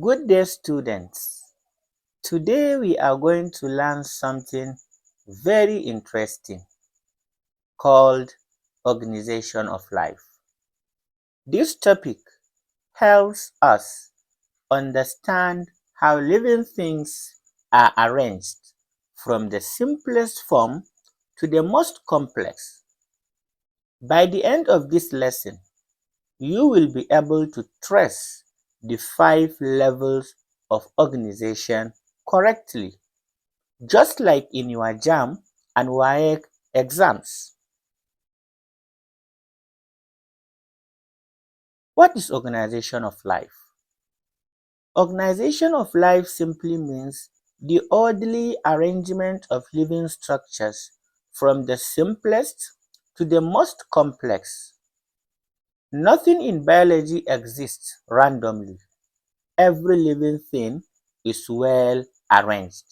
Good day, students. Today we are going to learn something very interesting called organization of life. This topic helps us understand how living things are arranged from the simplest form to the most complex. By the end of this lesson, you will be able to trace the 5 levels of organization correctly, just like in your JAMB and WAEC exams. What is organization of life? Organization of life simply means the orderly arrangement of living structures from the simplest to the most complex. Nothing in biology exists randomly. Every living thing is well arranged,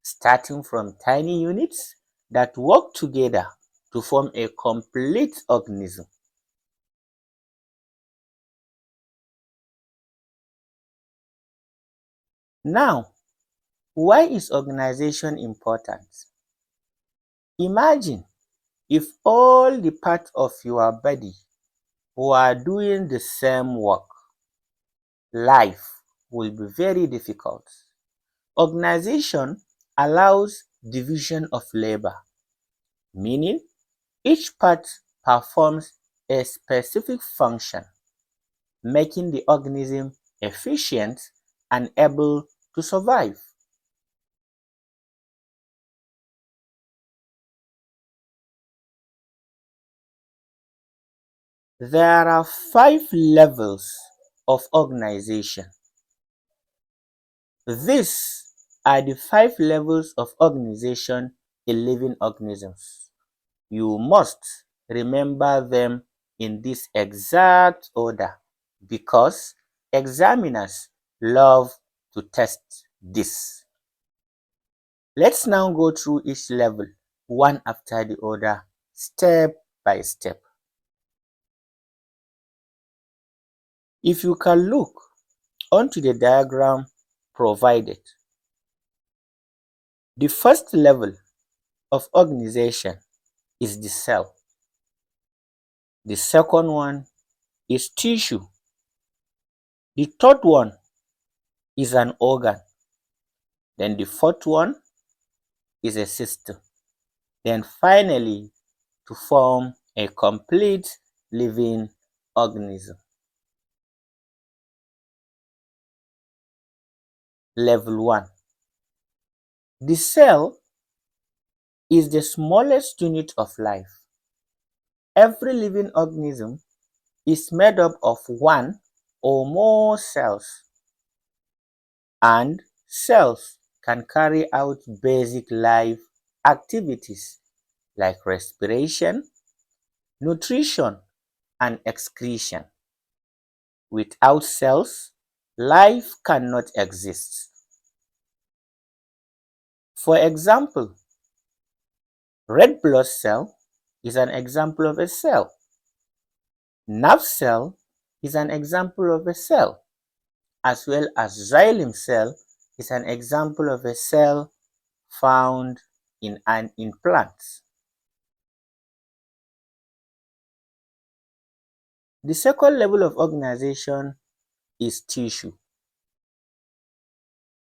starting from tiny units that work together to form a complete organism. Now, why is organization important? Imagine if all the parts of your body were doing the same work. Life will be very difficult. Organization allows division of labor, meaning each part performs a specific function, making the organism efficient and able to survive. There are 5 levels of organization. These are the 5 levels of organization in living organisms. You must remember them in this exact order because examiners love to test this. Let's now go through each level one after the other, step by step. If you can look onto the diagram provided, the first level of organization is the cell. The second one is tissue. The third one is an organ. Then the fourth one is a system. Then finally, to form a complete living organism. Level 1. The cell is the smallest unit of life. Every living organism is made up of one or more cells, and cells can carry out basic life activities like respiration, nutrition, and excretion. Without cells, life cannot exist. For example, red blood cell is an example of a cell. Nerve cell is an example of a cell, as well as xylem cell is an example of a cell found in plants. The second level of organization is tissue.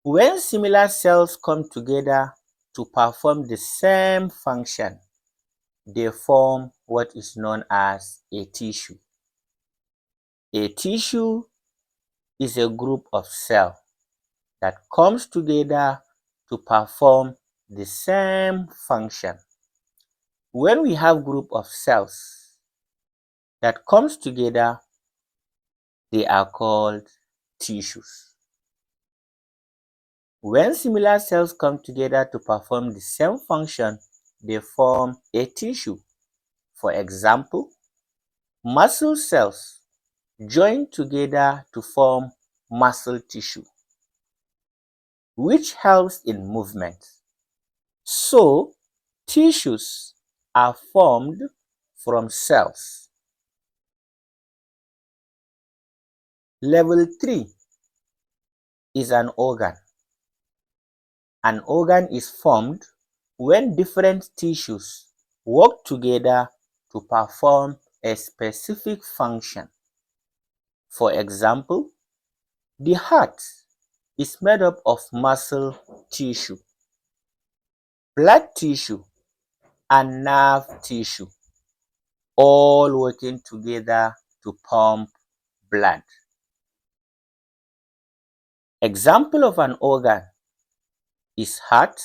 When similar cells come together to perform the same function, they form what is known as a tissue. A tissue is a group of cells that comes together to perform the same function. When we have group of cells that comes together, they are called tissues. When similar cells come together to perform the same function, they form a tissue. For example, muscle cells join together to form muscle tissue, which helps in movement. So, tissues are formed from cells. Level 3. is an organ. An organ is formed when different tissues work together to perform a specific function. For example, the heart is made up of muscle tissue, blood tissue, and nerve tissue, all working together to pump blood. Example of an organ is heart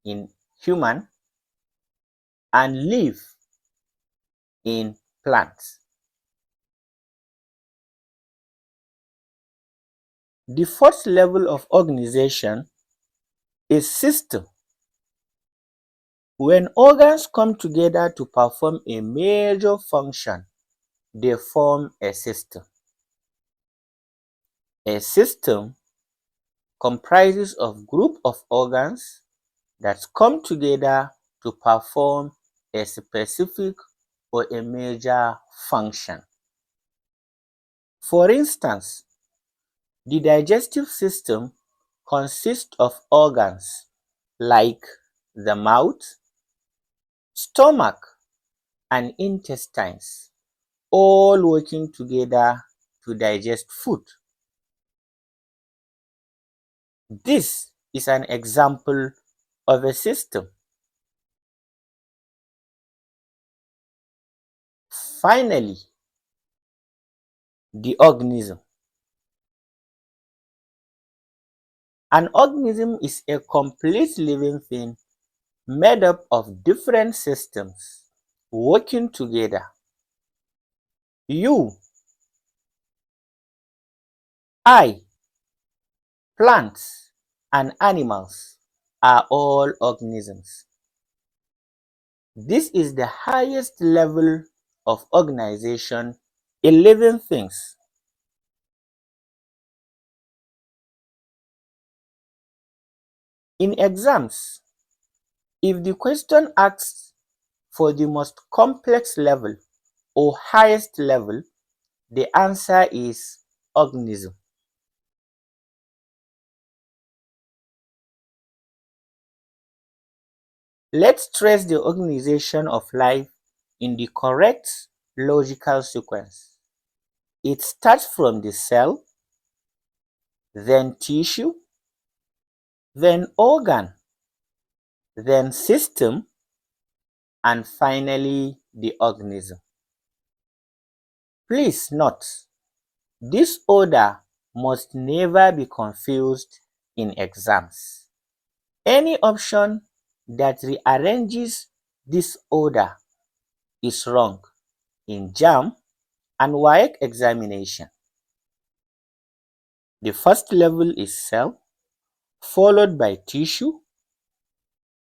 in human and liver in plants. The fourth level of organization is system. When organs come together to perform a major function, they form a system. A system comprises of group of organs that come together to perform a specific or a major function. For instance, the digestive system consists of organs like the mouth, stomach, and intestines, all working together to digest food. This is an example of a system. Finally, the organism. An organism is a complete living thing made up of different systems working together. You, I, plants, and animals are all organisms. This is the highest level of organization in living things. In exams, if the question asks for the most complex level or highest level, the answer is organism. Let's trace the organization of life in the correct logical sequence. It starts from the cell, then tissue, then organ, then system, and finally the organism. Please note, this order must never be confused in exams. Any option that rearranges this order is wrong in JAMB and WAEC examination. The first level is cell, followed by tissue,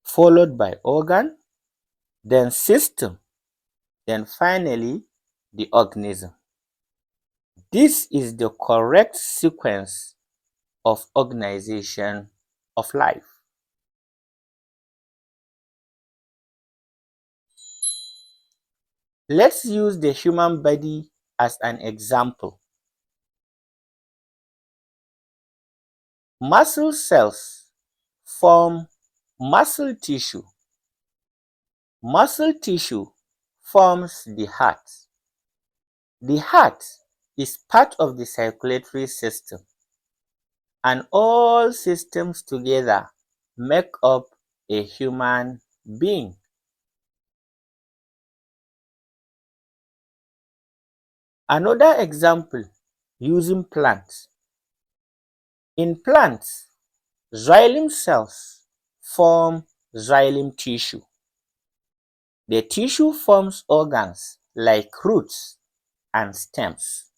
followed by organ, then system, then finally the organism. This is the correct sequence of organization of life. Let's use the human body as an example. Muscle cells form muscle tissue. Muscle tissue forms the heart. The heart is part of the circulatory system, and all systems together make up a human being. Another example using plants. In plants, xylem cells form xylem tissue. The tissue forms organs like roots and stems.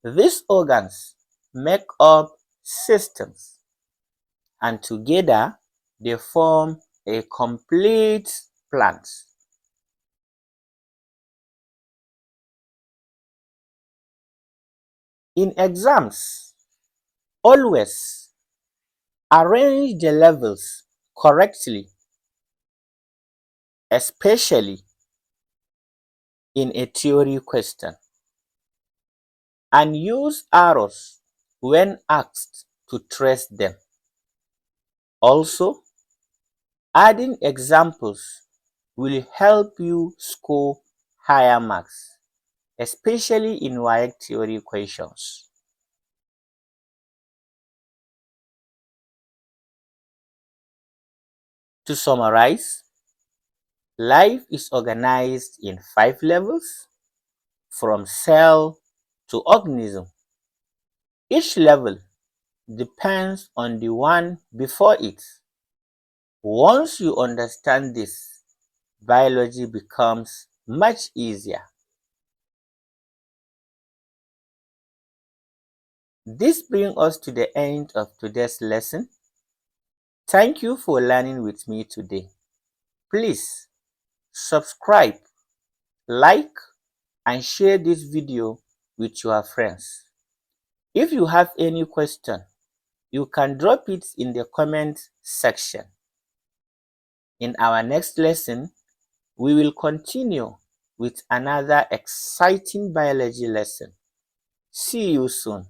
These organs make up systems, and together they form a complete plant. In exams, always arrange the levels correctly, especially in a theory question, and use arrows when asked to trace them. Also, adding examples will help you score higher marks, especially in WAEC theory questions. To summarize, life is organized in 5 levels, from cell to organism. Each level depends on the one before it. Once you understand this, biology becomes much easier. This brings us to the end of today's lesson. Thank you for learning with me today. Please subscribe, like, and share this video with your friends. If you have any question, you can drop it in the comment section. In our next lesson, we will continue with another exciting biology lesson. See you soon.